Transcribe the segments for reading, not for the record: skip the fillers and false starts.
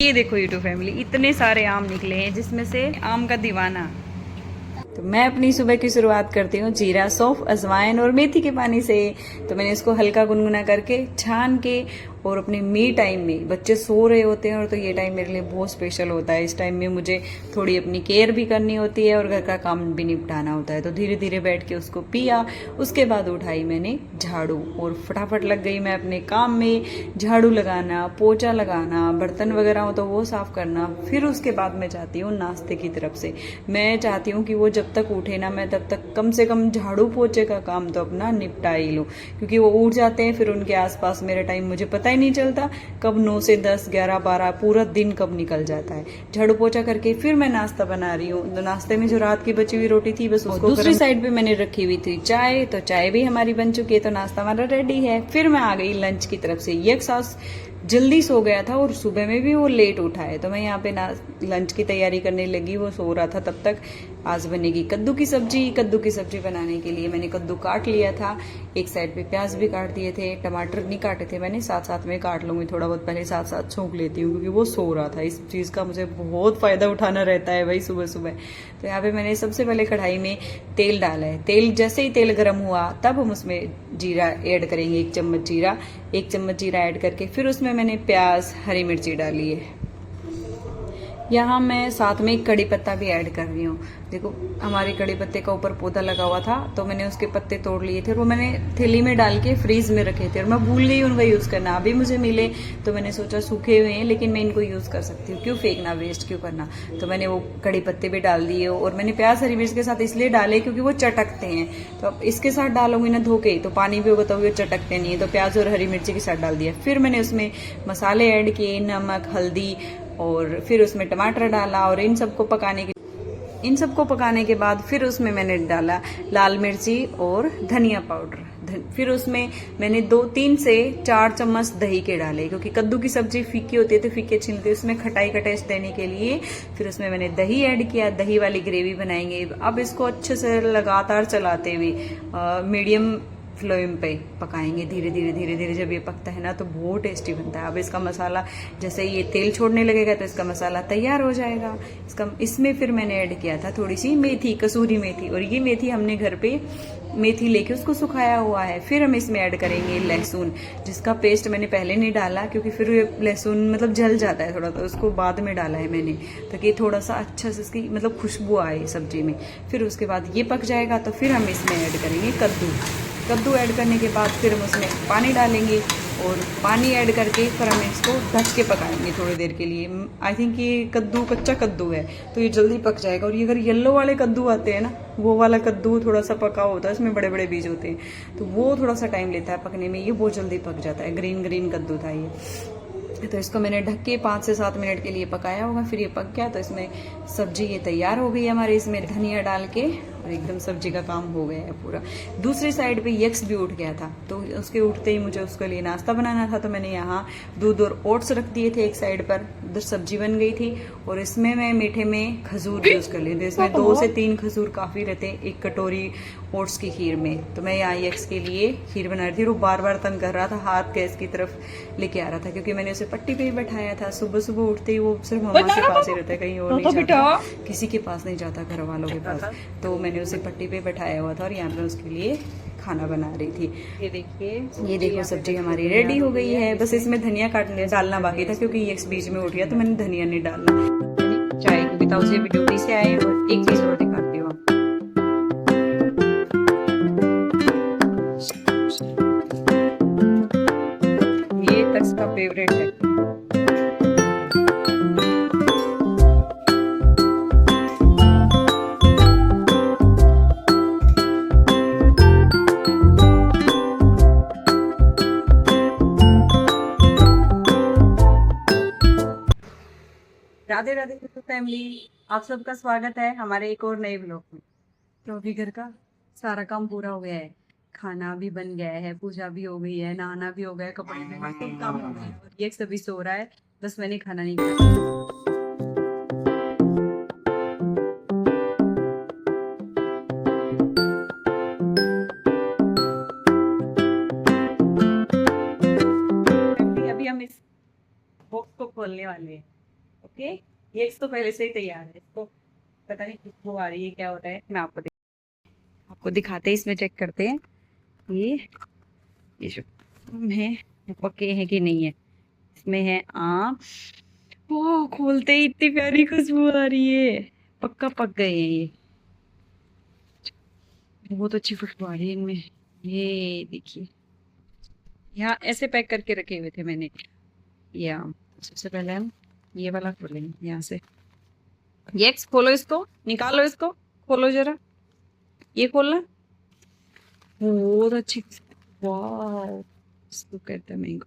ये देखो YouTube family, इतने सारे आम निकले हैं जिसमें से आम का दीवाना। तो मैं अपनी सुबह की शुरुआत करती हूँ जीरा, सौंफ, अजवाइन और मेथी के पानी से। तो मैंने इसको हल्का गुनगुना करके छान के, और अपने मी टाइम में बच्चे सो रहे होते हैं और तो ये टाइम मेरे लिए बहुत स्पेशल होता है। इस टाइम में मुझे थोड़ी अपनी केयर भी करनी होती है और घर का काम भी निपटाना होता है। तो धीरे धीरे बैठ के उसको पिया। उसके बाद उठाई मैंने झाड़ू और फटाफट लग गई मैं अपने काम में। झाड़ू लगाना, पोछा लगाना, बर्तन वगैरह हो तो वो साफ करना। फिर उसके बाद मैं चाहती हूँ नाश्ते की तरफ से, मैं चाहती हूँ कि वो जब तक उठे ना, मैं तब तक कम से कम झाड़ू पोछे का काम तो अपना निपटा ही लूँ, क्योंकि वो उठ जाते हैं फिर उनके आसपास मेरा टाइम मुझे पता ही नहीं चलता कब 9 से 10, 11, 12 पूरा दिन कब निकल जाता है। झाड़ू पोछा करके फिर मैं नाश्ता बना रही हूँ। तो नाश्ते में जो रात की बची हुई रोटी थी बस उसको दूसरी साइड पे मैंने रखी हुई थी चाय। तो चाय भी हमारी बन चुकी है, तो नाश्ता हमारा रेडी है। फिर मैं आ गई लंच की तरफ से। ये सास जल्दी सो गया था और सुबह में भी वो लेट उठा है, तो मैं यहाँ पे लंच की तैयारी करने लगी। वो सो रहा था तब तक। आज बनेगी कद्दू की सब्जी। कद्दू की सब्जी बनाने के लिए मैंने कद्दू काट लिया था, एक साइड पे प्याज भी काट दिए थे, टमाटर नहीं काटे थे मैंने, साथ साथ में काट लूंगी, थोड़ा बहुत पहले साथ साथ छोंक लेती हूँ क्योंकि वो सो रहा था। इस चीज का मुझे बहुत फायदा उठाना रहता है भाई सुबह सुबह। तो यहाँ पे मैंने सबसे पहले कढ़ाई में तेल डाला है। तेल जैसे ही तेल गर्म हुआ तब हम उसमें जीरा ऐड करेंगे, 1 चम्मच जीरा। 1 चम्मच जीरा ऐड करके फिर उसमें मैंने प्याज, हरी मिर्ची डाली है। यहाँ मैं साथ में कड़ी पत्ता भी ऐड कर रही हूँ। देखो हमारे कड़ी पत्ते का ऊपर पौधा लगा हुआ था, तो मैंने उसके पत्ते तोड़ लिए थे और वो मैंने थैली में डाल के फ्रीज में रखे थे और मैं भूल गई उनका यूज करना। अभी मुझे मिले तो मैंने सोचा सूखे हुए हैं लेकिन मैं इनको यूज कर सकती हूँ, क्यों फेंकना, वेस्ट क्यों करना। तो मैंने वो कड़ी पत्ते भी डाल दिए और मैंने प्याज हरी मिर्च के साथ इसलिए डाले क्योंकि वो चटकते हैं। तो अब इसके साथ डालूंगी ना धो के तो पानी भी होगा तो वो चटकते नहीं है, तो प्याज और हरी मिर्ची के साथ डाल दिया। फिर मैंने उसमें मसाले ऐड किए, नमक, हल्दी, और फिर उसमें टमाटर डाला और इन सबको पकाने के बाद फिर उसमें मैंने डाला लाल मिर्ची और धनिया पाउडर। फिर उसमें मैंने 2-3 से 4 चम्मच दही के डाले, क्योंकि कद्दू की सब्जी फीकी होती है तो फीके छिलके उसमें खटाई का टेस्ट देने के लिए फिर उसमें मैंने दही ऐड किया। दही वाली ग्रेवी बनाएंगे। अब इसको अच्छे से लगातार चलाते हुए मीडियम फ्लेम पे पकाएंगे धीरे धीरे धीरे धीरे। जब ये पकता है ना तो बहुत टेस्टी बनता है। अब इसका मसाला जैसे ये तेल छोड़ने लगेगा तो इसका मसाला तैयार हो जाएगा। इसमें फिर मैंने ऐड किया था थोड़ी सी मेथी, कसूरी मेथी, और ये मेथी हमने घर पे मेथी लेके उसको सुखाया हुआ है। फिर हम इसमें ऐड करेंगे लहसुन, जिसका पेस्ट मैंने पहले नहीं डाला क्योंकि फिर लहसुन मतलब जल जाता है थोड़ा, तो उसको बाद में डाला है मैंने ताकि थोड़ा सा अच्छा से इसकी मतलब खुशबू आए सब्जी में। फिर उसके बाद ये पक जाएगा तो फिर हम इसमें ऐड करेंगे कद्दू ऐड करने के बाद फिर हम उसमें पानी डालेंगे और पानी ऐड करके फिर हम इसको ढक के पकाएंगे थोड़ी देर के लिए। आई थिंक ये कद्दू कच्चा कद्दू है तो ये जल्दी पक जाएगा। और ये अगर येलो वाले कद्दू आते हैं ना, वो वाला कद्दू थोड़ा सा पका होता है, इसमें बड़े बड़े बीज होते हैं तो वो थोड़ा सा टाइम लेता है पकने में। ये बहुत जल्दी पक जाता है। ग्रीन ग्रीन कद्दू था ये। तो इसको मैंने ढक के 5 से 7 मिनट के लिए पकाया होगा। फिर ये पक गया तो इसमें सब्जी ये तैयार हो गई हमारी। इसमें धनिया डाल के और एकदम सब्जी का काम हो गया है पूरा। दूसरी साइड पे यक्स भी उठ गया था, तो उसके उठते ही मुझे उसके लिए नाश्ता बनाना था। तो मैंने यहाँ दूध और ओट्स रख दिए थे एक साइड पर, उधर सब्जी बन गई थी। और इसमें मैं मीठे में खजूर यूज कर ली थी। इसमें 2 से 3 खजूर काफी रहते हैं 1 कटोरी ओट्स की खीर में। तो मैं यहाँ यक्स के लिए खीर बना रही थी। वो बार बार तंग कर रहा था, हाथ गैस की तरफ लेके आ रहा था क्योंकि मैंने उसे पट्टी पे ही बैठाया था। सुबह सुबह उठते ही वो सिर्फ मम्मा के पास ही रहता है, कहीं और नहीं जाता, किसी के पास नहीं जाता, घर वालों के पास। तो मैंने उसे पट्टी पे बैठाया हुआ था और यहाँ पे उसके लिए खाना बना रही थी। ये देखिए सब्जी हमारी रेडी हो गई है। बस इसमें धनिया काटने डालना बाकी था क्योंकि ये बीच में उठ गया तो मैंने धनिया नहीं डालना। चाय को बिताओ से ड्यूटी से आए और एक चीज और दिखाती हूँ। ये तक्स का फेवरेट है। राधे राधे फैमिली, आप सबका स्वागत है हमारे एक और नए ब्लॉग में। तो अभी घर का सारा काम पूरा हो गया है। खाना भी बन गया है, पूजा भी हो गई है, नहाना भी हो गया, कपड़े भी सब काम हो गए और ये सभी सो रहा है। बस मैंने खाना नहीं खाया। अभी हम इस बॉक्स को खोलने वाले हैं। ओके, ये तो पहले से ही तैयार है, इसको पता नहीं खुशबू आ रही है, क्या हो रहा है, मैं आपको दिखाते हैं, इसमें चेक करते हैं ये ये जो आम है वो पके हैं कि नहीं है। इसमें है आम। ओ, खोलते ही इतनी प्यारी खुशबू आ रही है, पक्का पक गए हैं ये, बहुत अच्छी खुशबू आ रही है इनमें। ये देखिए, यहाँ ऐसे पैक करके रखे हुए थे मैंने ये आम। सबसे पहले हम ये वाला खोलेंगे यहाँ से। ये खोलो, इसको निकालो, इसको खोलो जरा, ये खोलना, बहुत अच्छी, वाह, इसको कहते हैं मैंगो।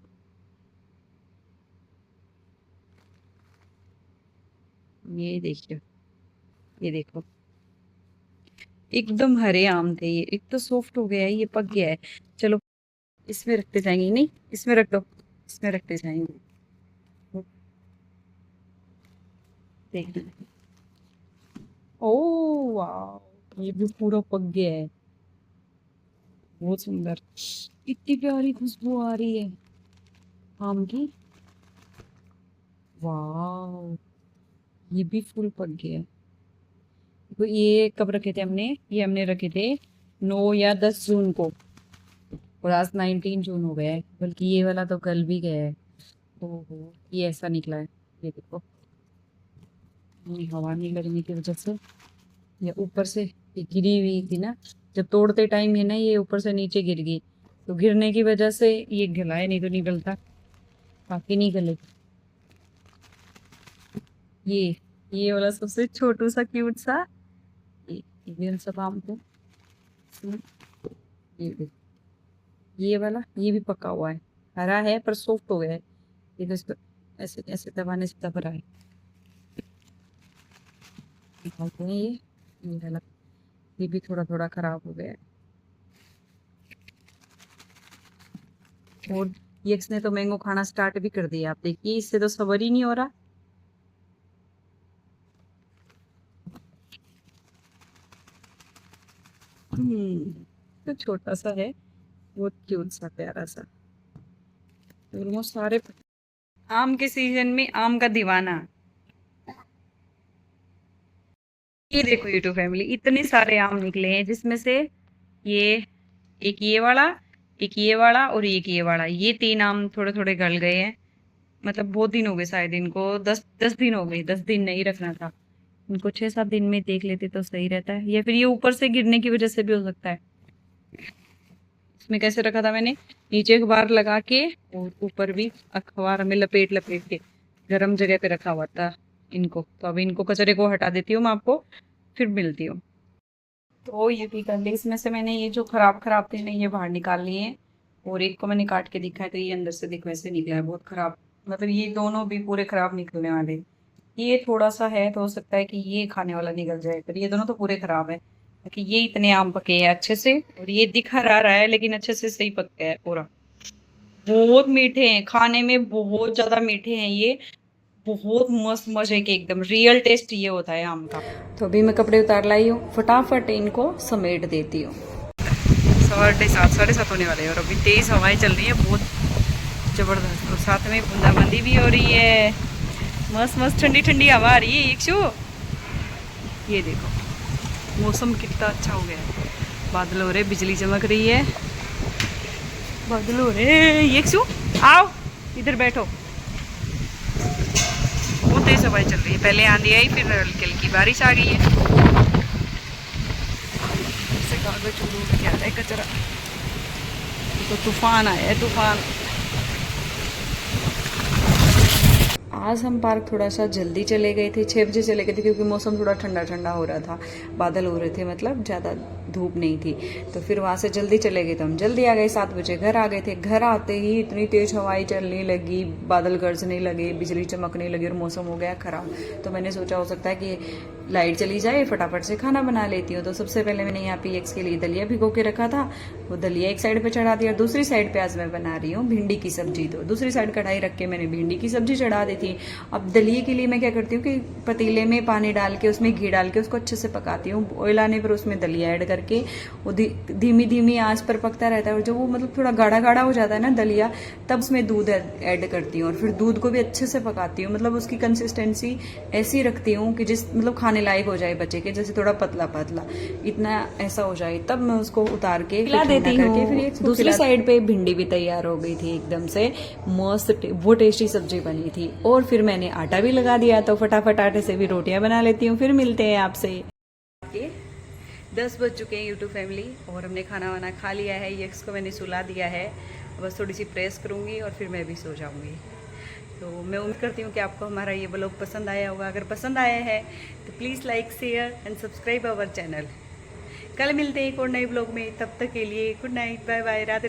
ये देखिए, ये देखो, एकदम हरे आम थे ये, एक तो सॉफ्ट हो गया है, ये पक गया है। चलो इसमें रखते जाएंगे, नहीं इसमें रख दो, इसमें रखते जाएंगे, देखना। ओ वाह, ये भी पूरा पक गया है, बहुत सुंदर, इतनी प्यारी खुशबू आ रही है आम की, वाह, ये भी फुल पक गया है। तो ये कब रखे थे हमने, ये हमने रखे थे 9 या 10 जून को, और आज 19 जून हो गया है, बल्कि ये वाला तो कल भी गया है। ओहो, ये ऐसा निकला है, ये देखो, ये हवा नहीं लगने की वजह से, ये ऊपर से ये गिरी हुई थी ना, जब तोड़ते टाइम है ना, ये ऊपर से नीचे गिर गई, तो गिरने की वजह से ये गला है, नहीं तो निकलता, बाकी नहीं गले। ये वाला सबसे छोटू सा क्यूट सा, ये भी हम सब आम को, ये देखो, ये वाला ये भी पका हुआ है, हरा है पर सॉफ्ट हो गया है, ये तो इसको ऐसे ऐसे दबाने से दब रहा है। निकालते हैं ये वाला, ये भी थोड़ा थोड़ा खराब हो गया है। और यक्स ने तो मैंगो खाना स्टार्ट भी कर दिया, आप देखिए, इससे तो सबर ही नहीं हो रहा। तो छोटा सा है, बहुत क्यूट सा प्यारा सा, ऑलमोस्ट सारे आम के सीजन में आम का दीवाना। ये देखो यूट्यूब फैमिली, इतने सारे आम निकले हैं, जिसमें से ये एक ये वाला, एक ये वाला और एक ये वाला, ये 3 आम थोड़े थोड़े गल गए हैं, मतलब बहुत दिन हो गए शायद इनको, 10 दिन हो गए, 10 दिन नहीं रखना था इनको, 6-7 दिन में देख लेते तो सही रहता है, या फिर ये ऊपर से गिरने की वजह से भी हो सकता है। इसमें कैसे रखा था मैंने, नीचे अखबार लगा के और ऊपर भी अखबार में लपेट लपेट के गर्म जगह पे रखा हुआ था इनको। तो अभी इनको कचरे को हटा देती हूँ मैं, आपको फिर मिलती हूँ। तो ये भी कर ली, इसमें से मैंने ये जो खराब खराब थे ना, ये बाहर निकाल लिए हैं, और एक को मैंने काट के दिखा है, तो ये अंदर से देखो ऐसे निकला है, बहुत खराब, मतलब ये दोनों भी पूरे खराब निकलने वाले। ये थोड़ा सा है तो हो सकता है कि ये खाने वाला निकल जाए, पर ये दोनों तो पूरे खराब है, क्योंकि ये इतने आम पके हैं अच्छे से, और ये दिखा रहा है लेकिन अच्छे से सही पक गया है पूरा। बहुत मीठे हैं, खाने में बहुत ज्यादा मीठे हैं ये, बहुत मस्त मजे के, एकदम रियल टेस्ट ये होता है आम का। तो अभी मैं कपड़े उतार लाई हूँ, फटाफट इनको समेट देती हूँ। 7:30 होने वाले हैं, और अभी तेज हवाएं चल रही है बहुत जबरदस्त, और साथ में बूंदाबांदी भी हो रही है, मस्त मस्त ठंडी ठंडी हवा आ रही है। इक्शु, ये देखो मौसम कितना अच्छा हो गया है, बादल हो रहे, बिजली चमक रही है, बादल हो रहे। इक्शु आओ, इधर बैठो, बहुत तेज हवाएं चल रही है, पहले आंधी आई, फिर हल्की हल्की बारिश आ गई है। से कागज उड़ के आ रहा है कचरा, तो तूफान आया है, तूफान। आज हम पार्क थोड़ा सा जल्दी चले गए थे, 6 बजे चले गए थे, क्योंकि मौसम थोड़ा ठंडा ठंडा हो रहा था, बादल हो रहे थे, मतलब ज़्यादा धूप नहीं थी, तो फिर वहाँ से जल्दी चले गए, तो हम जल्दी आ गए, 7 बजे घर आ गए थे। घर आते ही इतनी तेज हवाएं चलने लगी, बादल गरजने लगे, बिजली चमकने लगी, और मौसम हो गया खराब। तो मैंने सोचा हो सकता है कि लाइट चली जाए, फटाफट से खाना बना लेती हूँ। तो सबसे पहले मैंने यहाँ पे एक्स के लिए दलिया भिगो के रखा था, वो दलिया एक साइड पे चढ़ा दिया, दूसरी साइड पे आज मैं बना रही हूँ भिंडी की सब्जी। तो दूसरी साइड कढ़ाई रख के मैंने भिंडी की सब्जी चढ़ा दी थी। अब दलिए के लिए मैं क्या करती हूँ कि पतीले में पानी डाल के उसमें घी डाल के उसको अच्छे से पकाती हूँ, ऑयल आने पर उसमें दलिया ऐड करके करके वो धीमी धीमी आंच पर पकता रहता है। और जब वो मतलब थोड़ा गाढ़ा गाढ़ा हो जाता है ना दलिया, तब उसमें दूध ऐड करती हूँ और फिर दूध को भी अच्छे से पकाती हूँ। मतलब उसकी कंसिस्टेंसी ऐसी रखती हूँ कि जिस मतलब खाने लायक हो जाए बच्चे के, जैसे थोड़ा पतला पतला इतना ऐसा हो जाए, तब मैं उसको उतार के खिला देती हूँ। फिर दूसरी साइड पे भिंडी भी तैयार हो गई थी, एकदम से मस्त वो टेस्टी सब्जी बनी थी। और फिर मैंने आटा भी लगा दिया, तो फटाफट आटे से भी रोटियां बना लेती हूँ। फिर मिलते हैं आपसे। 10 बज चुके हैं यूट्यूब फैमिली, और हमने खाना वाना खा लिया है। यक्स को मैंने सुला दिया है, बस थोड़ी सी प्रेस करूँगी और फिर मैं भी सो जाऊँगी। तो मैं उम्मीद करती हूँ कि आपको हमारा ये ब्लॉग पसंद आया होगा। अगर पसंद आया है तो please like, share and subscribe our channel. कल मिलते हैं एक और नए ब्लॉग में, तब तक के लिए good night, bye bye, Radhe.